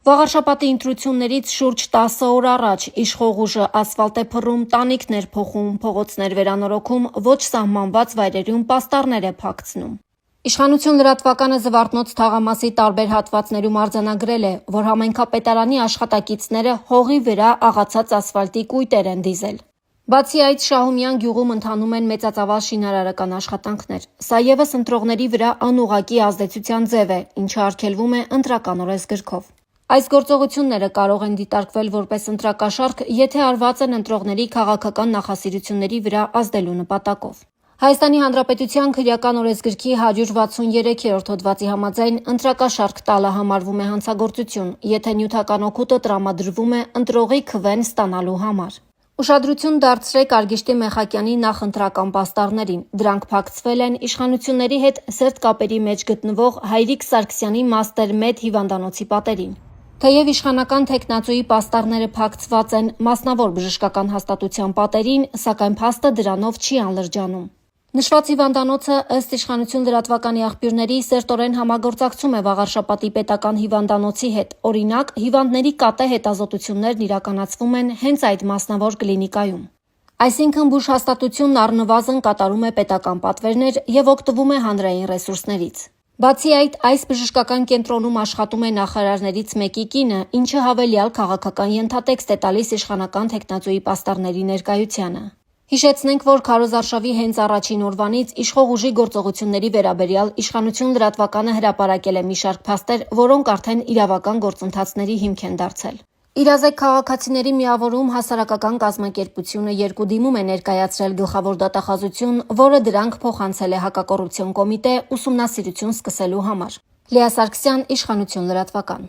Վաղարշապատի ընտրություններից շուրջ 10 օր առաջ իշխող ուժը ասֆալտ է փռում, տանիքներ փոխում, փողոցներ վերանորոգում, ոչ սահմանված վայրերում պաստառներ է փակցնում։ Իշխանություն լրատվականը Զվարթնոց թաղամասի տարբեր հատվածներում արձանագրել է, որ համայնքապետարանի աշխատակիցները հողի վրա աղացած ասֆալտի կույտեր են դիզել։ Բացի այդ, Շահումյան գյուղում ընթանում են մեծածավալ շինարարական աշխատանքներ։ Սա ևս ընտրողների վրա անուղղակի ազդեցության ձև է, ինչը արգելվում է ընտրական օրենսգրքով։ Այս գործողությունները կարող են դիտարկվել որպես ընտրակաշառք, եթե արված են ընտրողների քաղաքական նախասիրությունների վրա ազդելու նպատակով։ Հայաստանի Հանրապետության քրեական օրենսգրքի 163-րդ հոդվածի համաձայն ընտրակաշառք տալը համարվում է հանցագործություն, եթե նյութական օգուտը տրամադրվում է ընտրողի քվեն ստանալու համար։ Ուշադրություն դարձրեք Արգիշտի Մեխակյանի նախընտրական պաստառներին։ Դրանք փակցվել են իշխանությունների հետ սերտ կապերի մեջ գտնվող Հայրիկ Սարգսյանի Մաստեր Med հիվանդանոցի պատերին։ Թեև իշխանական թեկնածուի պաստառները փակցված են մասնավոր բժշկական հաստատության պատերին, սակայն փաստը դրանով չի անլրջանում։ Նշված հիվանդանոցը ըստ իշխանություն լրատվականի աղբյուրների սերտորեն համագործակցում է Վաղարշապատի պետական հիվանդանոցի հետ։ Օրինակ, հիվանդների կատե հետազոտություններն իրականացվում են հենց այդ մասնավոր կլինիկայում։ Այսինքն բուժհաստատությունն առնվազն կատարում է պետական պատվերներ եւ օգտվում է հանրային ռեսուրսներից։ Բացի այդ, այս բժշկական կենտրոնում աշխատում է նախարարներից մեկի կինը, ինչը հավելյալ քաղաքական ենթատեքստ է տալիս իշխանական թեկնածուի պաստառների ներկայությանը։ Հիշեցնենք, որ քարոզարշավի հենց առաջին օրվանից իշխող ուժի գործողությունների վերաբերյալ իշխանություն լրատվականը հրապարակել է մի շարք փաստեր, որոնք արդեն իրավական գործընթացների հիմք են դարձել։ Իրազեկ քաղաքացիների միավորում հասարակական կազմակերպությունը երկու դիմում է ներկայացրել գլխավոր դատախազություն, որը դրանք փոխանցել է հակակոռուպցիոն կոմիտե ուսումնասիրություն սկսելու համար։ Լիա Սարգսյան, Իշխանություն լրատվական։